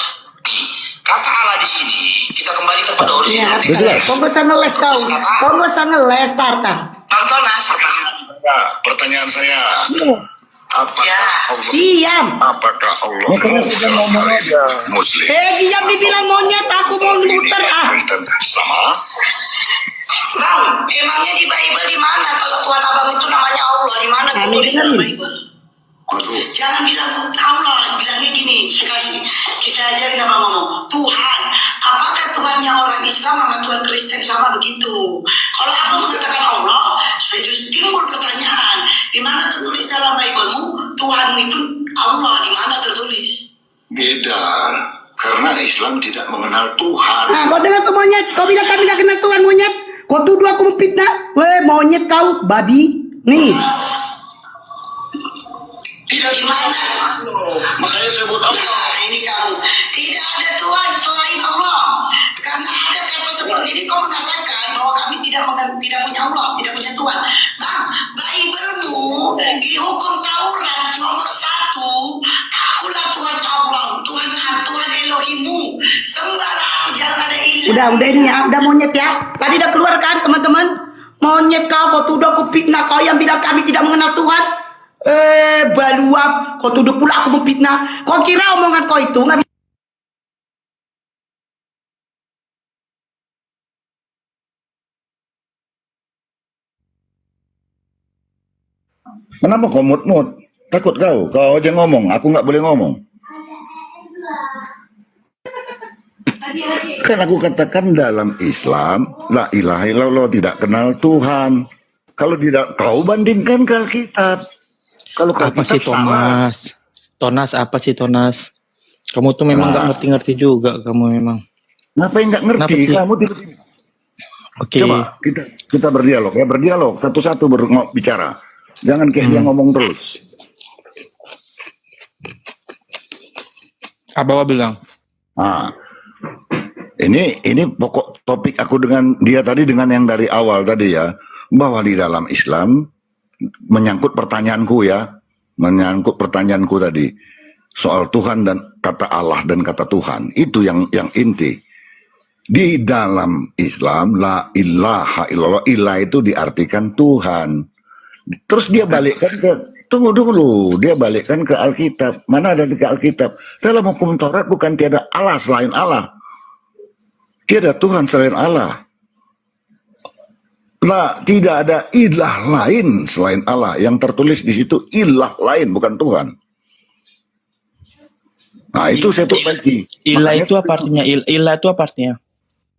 Kata Allah di sini kita kembali kepada original teks. Kau nggak usah ngeles kau. Kau nggak usah ngeles, Tarka. Tontonas. Pertanyaan saya, apakah Allah? Diam. Apakah Allah? Makanya kita ngomong aja. Muslim. Diam dibilang monyet. Aku mau muter Kristen sama. Bang, emangnya di Bible di mana kalau Tuhan Abang itu namanya Allah? Di mana tulis dalam Bible? Jangan bilang Allah, bilangnya gini, saya ajarin apa ngomong. Tuhan, apakah Tuhannya orang Islam sama Tuhan Kristen sama begitu? Kalau aku mengatakan Allah, saya justru timbul pertanyaan, di mana tertulis dalam Bible-mu Tuhanmu itu Allah, di mana tertulis? Beda. Karena Islam tidak mengenal Tuhan. Nah, kau dengar tuh monyet, kau bilang kami gak kenal Tuhan monyet. Kau tuduh aku memfitnah, monyet kau, babi. Nih. Tidak Di mana? Makanya saya buat apa? Nah, ini kamu. Tidak ada Tuhan selain Allah. Karena ada kata seperti ini kau mengatakan bahwa kami tidak punya Allah, tidak punya Tuhan. Bang, Bible-mu di hukum Taurat nomor 1, akulah Tuhan Allah, Tuhan Elohimmu. Sembahlah aku, jangan ada ilah. Udah ini ya, udah monyet ya. Tadi udah keluar kan teman-teman? Monyet kau tuduh aku fitnah, kau yang bilang kami tidak mengenal Tuhan. Baluap, kau tuduh pula aku memfitnah. Kau kira omongan kau itu nggak bisa? Kenapa kau mut-mut? Takut kau? Kau aja ngomong, aku nggak boleh ngomong. Kan aku katakan dalam Islam, la ilaha illallah, tidak kenal Tuhan. Kalau tidak, kau bandingkan ke Alkitab. Kalau Apa sih salah. Tonas, apa sih Tonas? Kamu tuh memang nggak ngerti-ngerti juga, kamu memang. Ngapain nggak ngerti? Kenapa sih? Kamu tidak. Oke. Coba kita berdialog ya, berdialog satu-satu bicara. Jangan kayak dia ngomong terus. Apa bilang? Nah, ini pokok topik aku dengan dia tadi, dengan yang dari awal tadi ya, bahwa di dalam Islam menyangkut pertanyaanku tadi soal Tuhan dan kata Allah dan kata Tuhan, itu yang inti. Di dalam Islam la ilaha illallah, ilah itu diartikan Tuhan. Terus dia balikkan tunggu dulu, dia balikkan ke Alkitab. Mana ada di Alkitab? Dalam hukum Taurat bukan tiada Allah selain Allah. Tiada Tuhan selain Allah. Nah, tidak ada ilah lain selain Allah. Yang tertulis di situ ilah lain, bukan Tuhan. Nah, itu saya perbaiki. Ilah itu apa artinya? Ilah itu apa artinya?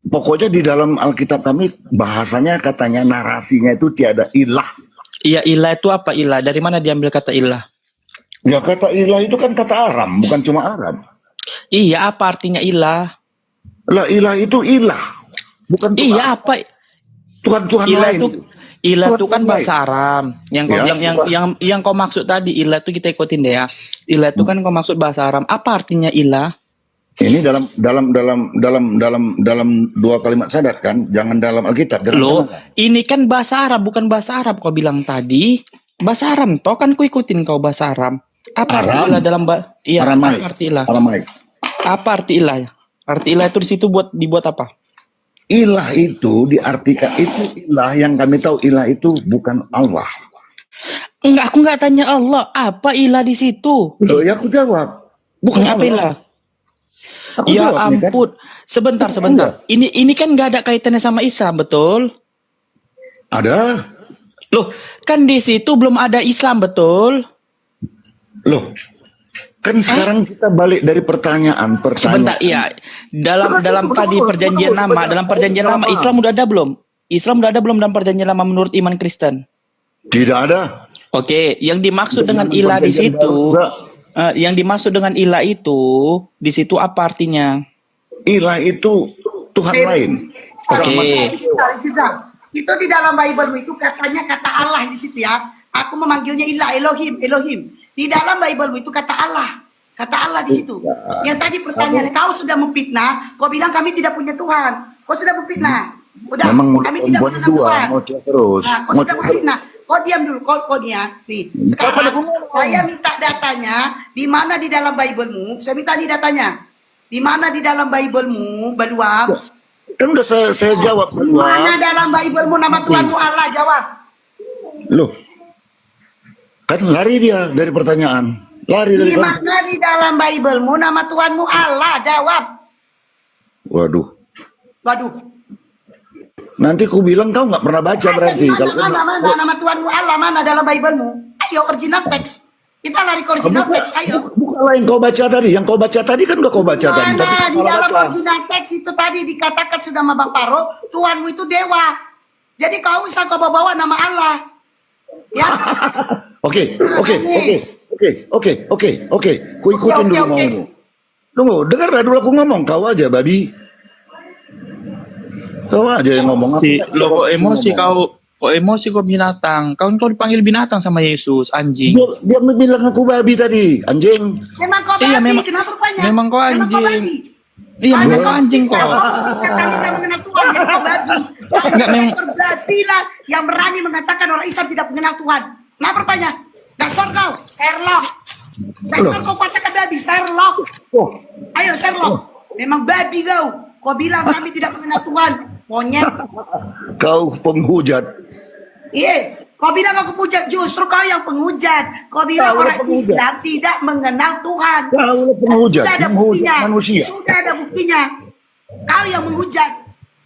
Pokoknya di dalam Alkitab kami bahasanya, katanya narasinya itu tiada ilah. Iya, ilah itu apa ilah? Dari mana diambil kata ilah? Ya, kata ilah itu kan kata Aram, bukan cuma Arab. Iya, apa artinya ilah? Lah, ilah itu ilah, bukan Tuhan. Iya, apa? Tuhan-Tuhan Ilah lain. itu ilah itu kan Tuhan bahasa Aram. Yang kau maksud tadi ilah itu kita ikutin deh ya. Ilah itu kan kau maksud bahasa Aram. Apa artinya ilah? Ini dalam dua kalimat syahadat kan, jangan dalam Alkitab. Loh, ini kan bahasa Arab, bukan bahasa Arab kau bilang tadi. Bahasa Aram toh, kan ku ikutin kau bahasa Aram. Apa arti Aram. ilah dalam iya, Aramaik. apa arti ilah? Aramaik. Apa arti ilah? Arti ilah itu di situ dibuat apa? Ilah itu diartikan itu ilah yang kami tahu ilah itu bukan Allah. Enggak, aku enggak tanya Allah. Apa ilah di situ? Loh, ya aku jawab. Bukan Apa Allah. ilah? Aku Ya jawab nih kan. ampun. Sebentar. Ini kan nggak ada kaitannya sama Islam, betul? Ada. Loh, kan di situ belum ada Islam, betul? Loh. Kan sekarang kita balik dari pertanyaan. Sebentar, iya. Dalam tadi perjanjian lama, dalam perjanjian lama Islam udah ada belum? Islam udah ada belum dalam perjanjian lama menurut iman Kristen? Tidak ada. Oke, yang dimaksud dengan Dalam ilah di perjanjian situ, baru juga. yang dimaksud dengan ilah itu, di situ apa artinya? Ilah itu Tuhan lain. Oke. Itu di dalam Bible itu katanya kata Allah di situ ya. Aku memanggilnya ilah, Elohim. Di dalam Bible itu kata Allah di situ. Yang tadi pertanyaannya, kau sudah memfitnah, kau bilang kami tidak punya Tuhan. Kau sudah memfitnah. Udah, Memang kami tidak buat mengenal dua, Tuhan. ngoceh terus. Nah, kau sudah memfitnah. Kau diam dulu, kau dia. Nih, sekarang saya minta datanya, di mana di dalam Bible-mu? Saya minta nih datanya. Di mana di dalam Bible-mu, Baduam? Kan udah saya jawab. Di mana dalam Bible-mu nama Tuhanmu Allah? Jawab. Loh. Kan lari dia dari pertanyaan. Lari dari Di mana di dalam Bible-mu nama Tuhanmu Allah? Jawab. Waduh. Waduh. Nanti ku bilang kau nggak pernah baca berarti. Kalau Mana nama Tuhanmu Allah mana dalam Bible-mu? Ayo original teks. Kita lari ke original teks. Ayo. bukan yang kau baca tadi. Yang kau baca tadi kan udah kau baca tadi. Tapi Mana di salah dalam baca. original teks itu tadi dikatakan sudah sama Bang Paro, Tuhanmu itu dewa. Jadi kau bisa kau bawa nama Allah. Ya. Oke. Ku ikutin Oke, dulu oke. ngomongmu. Tunggu, dengar dulu aku ngomong. Kau aja, babi. Kau aja yang ngomong. Aku nggak bisa Kok emosi ngomong. kau emosi kau binatang. Kau dipanggil binatang sama Yesus, anjing. Dia bilang aku babi tadi, anjing. Memang kau babi, Iya, kenapa rupanya? memang kau anjing. babi. Iya, memang kau anjing kok. Kata kita mengenal Tuhan, jadi kau babi. Enggak, memang- Berbabi lah yang berani mengatakan orang Islam tidak mengenal Tuhan. Kenapa rupanya? Dasar kau, Sherlock. Dasar kau katakan babi, Sherlock. Oh, Ayo Sherlock, memang babi kau. Kau bilang kami tidak mengenal Tuhan, monyet. kau penghujat. Iya, kau bilang aku puja, justru kau yang penghujat. Kau bilang Kau orang penghujat. Islam tidak mengenal Tuhan. Kau penghujat, Sudah ada menghujat buktinya. manusia. Sudah ada buktinya. Kau yang menghujat.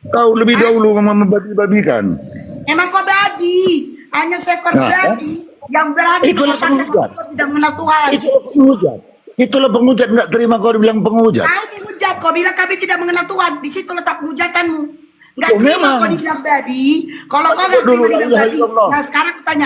Kau lebih dahulu membabi-babikan. Memang kau babi. Hanya seekor Nah, babi yang berani itulah mengatakan penghujat. kau tidak mengenal Tuhan. Itulah penghujat. Itulah penghujat, nggak terima kau dibilang penghujat. Kau penghujat. Kau bilang kami tidak mengenal Tuhan. Di situ letak penghujatanmu. Nggak Oh, terima memang. kau dibilang babi. Kalau kau Tunggu nggak dulu, terima la dibilang ilaha babi. illallah. Nah sekarang aku tanya.